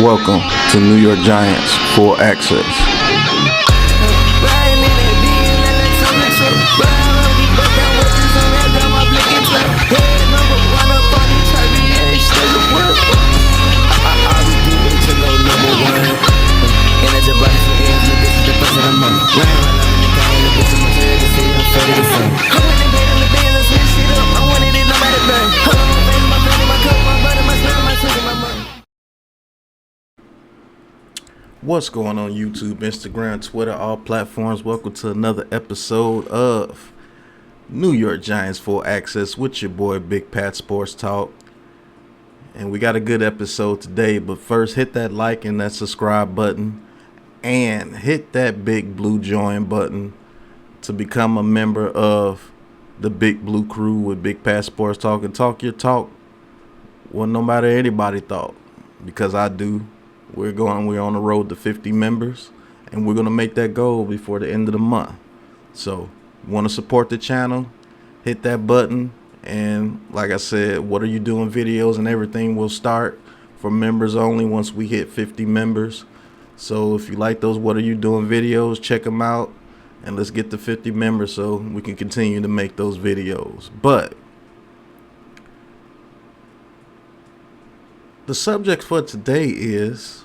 Welcome to New York Giants Full Access. What's going on YouTube, Instagram, Twitter, all platforms? Welcome to another episode of New York Giants Full Access with your boy Big Pat Sports Talk. And we got a good episode today, but first hit that like and that subscribe button and hit that big blue join button to become a member of the Big Blue Crew with Big Pat Sports Talk and talk your talk. Well, no matter anybody thought, because I do. We're on the road to 50 members, and we're going to make that goal before the end of the month. So, want to support the channel, hit that button, and like I said, What Are You Doing videos and everything will start for members only once we hit 50 members. So, if you like those What Are You Doing videos, check them out, and let's get to 50 members so we can continue to make those videos. But the subject for today is,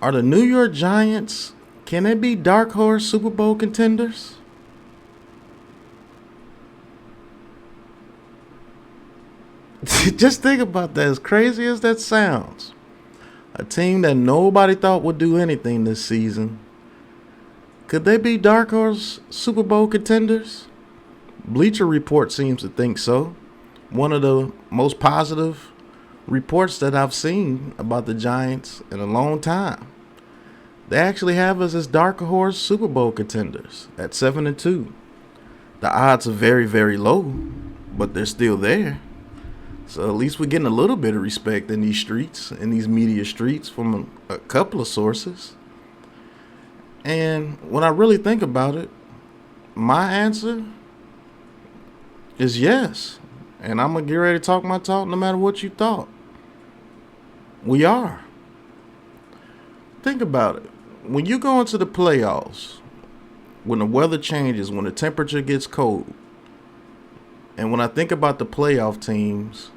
are the New York Giants, can they be dark horse Super Bowl contenders? Just think about that, as crazy as that sounds. A team that nobody thought would do anything this season. Could they be dark horse Super Bowl contenders? Bleacher Report seems to think so. One of the most positive reports that I've seen about the Giants in a long time. They actually have us as dark horse Super Bowl contenders at 7-2. The odds are very, very low, but they're still there. So at least we're getting a little bit of respect in these streets, in these media streets, from a couple of sources. And when I really think about it, my answer is yes. And I'm going to get ready to talk my talk no matter what you thought. We are. Think about it. When you go into the playoffs, when the weather changes, when the temperature gets cold, and when I think about the playoff teams,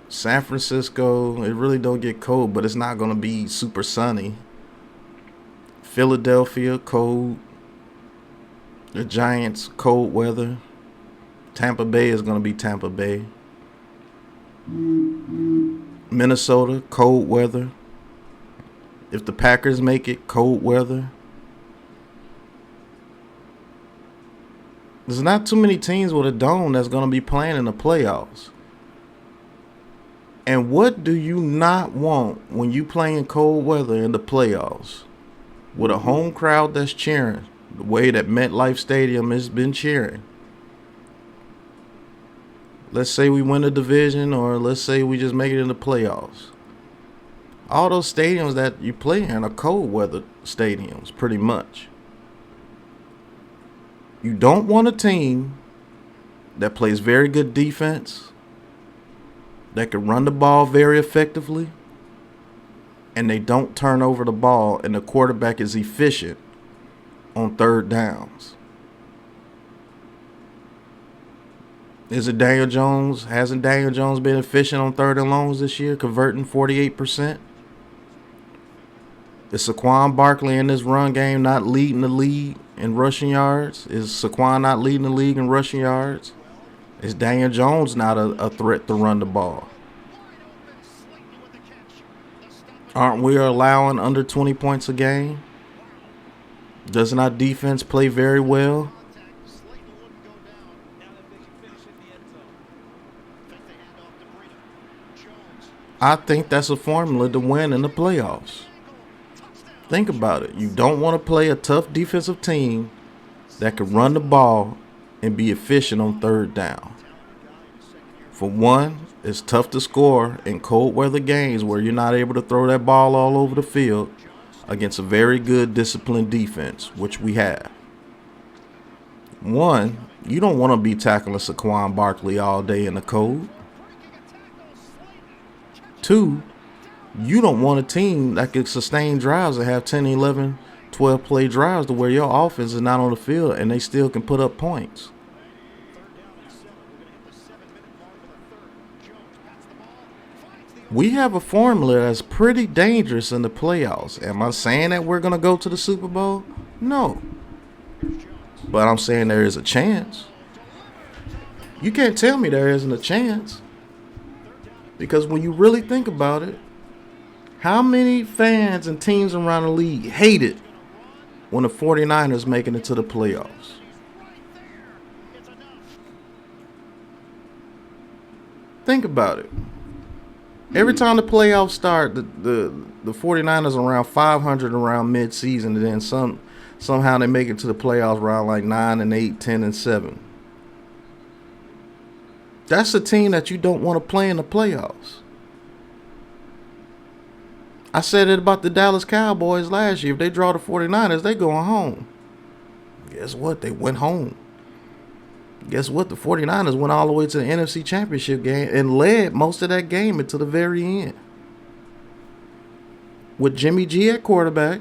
San Francisco, it really don't get cold, but it's not going to be super sunny. Philadelphia, cold. The Giants, cold weather. Tampa Bay is going to be Tampa Bay. Minnesota, cold weather. If the Packers make it, cold weather. There's not too many teams with a dome that's going to be playing in the playoffs. And what do you not want when you play in cold weather in the playoffs? With a home crowd that's cheering the way that MetLife Stadium has been cheering. Let's say we win a division, or let's say we just make it in the playoffs. All those stadiums that you play in are cold weather stadiums, pretty much. You don't want a team that plays very good defense, that can run the ball very effectively, and they don't turn over the ball, and the quarterback is efficient on third downs. Is it Daniel Jones? Hasn't Daniel Jones been efficient on third and longs this year, converting 48%? Is Saquon Barkley in this run game not leading the league in rushing yards? Is Saquon not leading the league in rushing yards? Is Daniel Jones not a threat to run the ball? Aren't we allowing under 20 points a game? Doesn't our defense play very well? I think that's a formula to win in the playoffs. Think about it. You don't want to play a tough defensive team that can run the ball and be efficient on third down. For one, it's tough to score in cold weather games where you're not able to throw that ball all over the field against a very good disciplined defense, which we have. One, you don't want to be tackling Saquon Barkley all day in the cold. Two, you don't want a team that can sustain drives and have 10, 11, 12 play drives to where your offense is not on the field and they still can put up points. We have a formula that's pretty dangerous in the playoffs. Am I saying that we're going to go to the Super Bowl? No. But I'm saying there is a chance. You can't tell me there isn't a chance. Because when you really think about it, how many fans and teams around the league hate it when the 49ers making it to the playoffs? Think about it. Every time the playoffs start, the 49ers around 500 around mid-season, and then somehow they make it to the playoffs around like 9-8, 10-7. That's a team that you don't want to play in the playoffs. I said it about the Dallas Cowboys last year. If they draw the 49ers, they going home. Guess what? They went home. Guess what? The 49ers went all the way to the NFC Championship game and led most of that game until the very end. With Jimmy G at quarterback,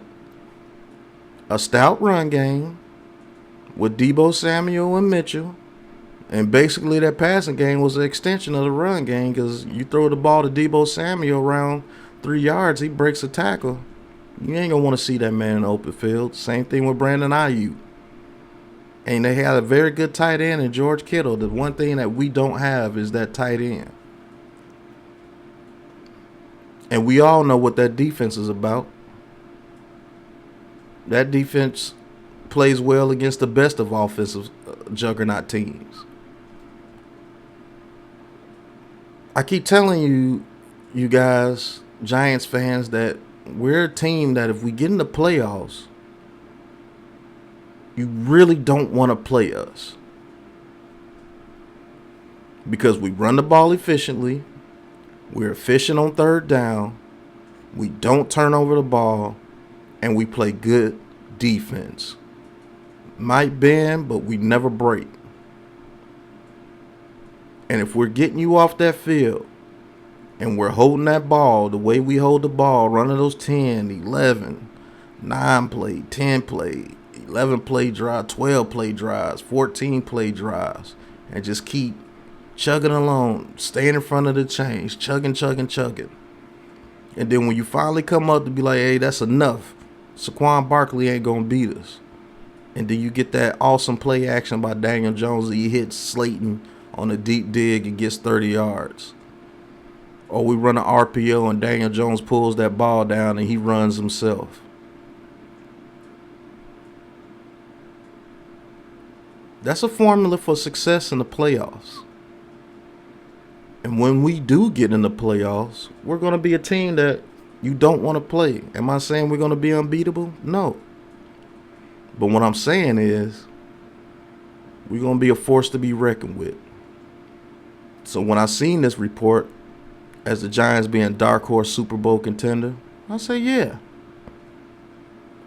a stout run game, with Deebo Samuel and Mitchell, and basically that passing game was an extension of the run game because you throw the ball to Deebo Samuel around 3 yards, he breaks a tackle. You ain't going to want to see that man in the open field. Same thing with Brandon Ayuk. And they had a very good tight end in George Kittle. The one thing that we don't have is that tight end. And we all know what that defense is about. That defense plays well against the best of offensive juggernaut teams. I keep telling you guys, Giants fans, that we're a team that if we get in the playoffs, you really don't want to play us. Because we run the ball efficiently. We're efficient on third down. We don't turn over the ball. And we play good defense. Might bend, but we never break. And if we're getting you off that field and we're holding that ball the way we hold the ball, running those 10, 11, 9 play, 10 play, 11 play drive, 12 play drives, 14 play drives, and just keep chugging along, staying in front of the chains, chugging. And then when you finally come up to be like, hey, that's enough, Saquon Barkley ain't going to beat us. And then you get that awesome play action by Daniel Jones that he hits Slayton on a deep dig and gets 30 yards. Or we run an RPO and Daniel Jones pulls that ball down and he runs himself. That's a formula for success in the playoffs. And when we do get in the playoffs, we're going to be a team that you don't want to play. Am I saying we're going to be unbeatable? No. But what I'm saying is we're going to be a force to be reckoned with. So when I seen this report as the Giants being dark horse Super Bowl contender, I say, yeah.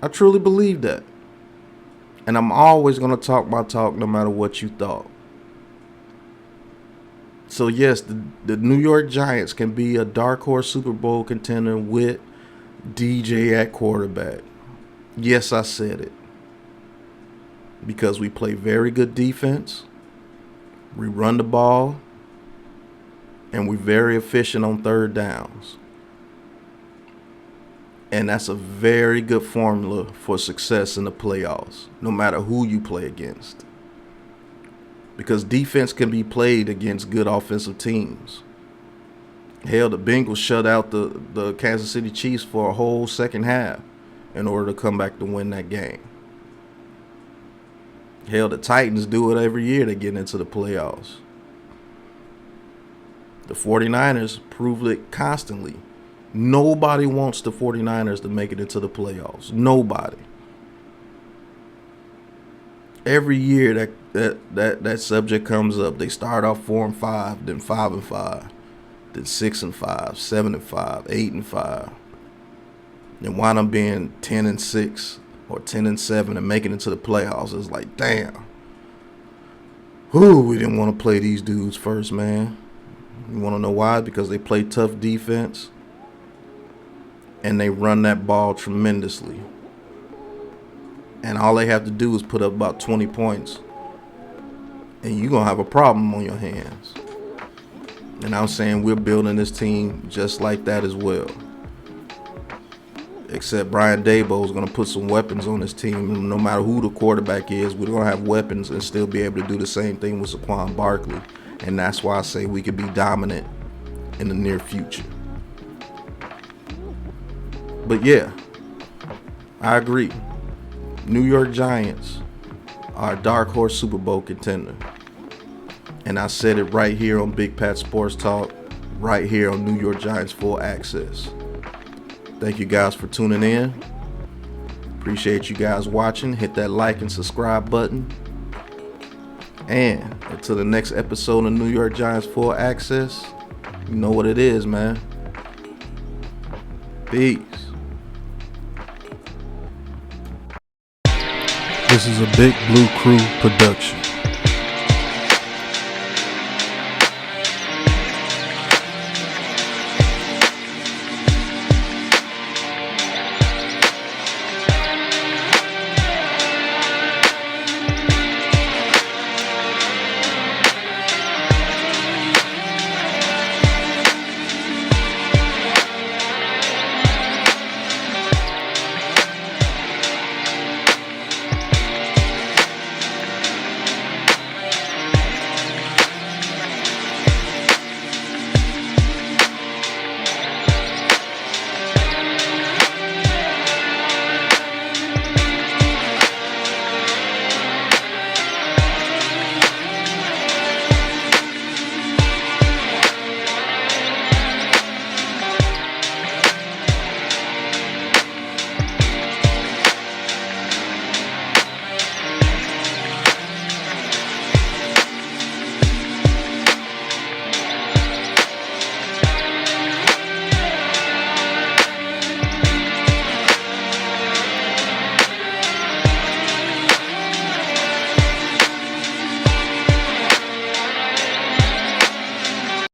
I truly believe that. And I'm always going to talk my talk no matter what you thought. So, yes, the New York Giants can be a dark horse Super Bowl contender with DJ at quarterback. Yes, I said it. Because we play very good defense. We run the ball. And we're very efficient on third downs. And that's a very good formula for success in the playoffs, no matter who you play against. Because defense can be played against good offensive teams. Hell, the Bengals shut out the Kansas City Chiefs for a whole second half in order to come back to win that game. Hell, the Titans do it every year to get into the playoffs. The 49ers prove it constantly. Nobody wants the 49ers to make it into the playoffs. Nobody. Every year that subject comes up, they start off 4-5, then 5-5, then 6-5, 7-5, 8-5, then wind up being 10-6 or 10-7 and making it to the playoffs. It's like, damn. We didn't want to play these dudes first, man. You want to know why? Because they play tough defense and they run that ball tremendously. And all they have to do is put up about 20 points, and you're going to have a problem on your hands. And I'm saying we're building this team just like that as well. Except Brian Daboll is going to put some weapons on his team. No matter who the quarterback is, we're going to have weapons and still be able to do the same thing with Saquon Barkley. And that's why I say we could be dominant in the near future. But yeah, I agree. New York Giants are a dark horse Super Bowl contender. And I said it right here on Big Pat Sports Talk, right here on New York Giants Full Access. Thank you guys for tuning in. Appreciate you guys watching. Hit that like and subscribe button. And until the next episode of New York Giants Full Access, you know what it is, man. Peace. This is a Big Blue Crew production.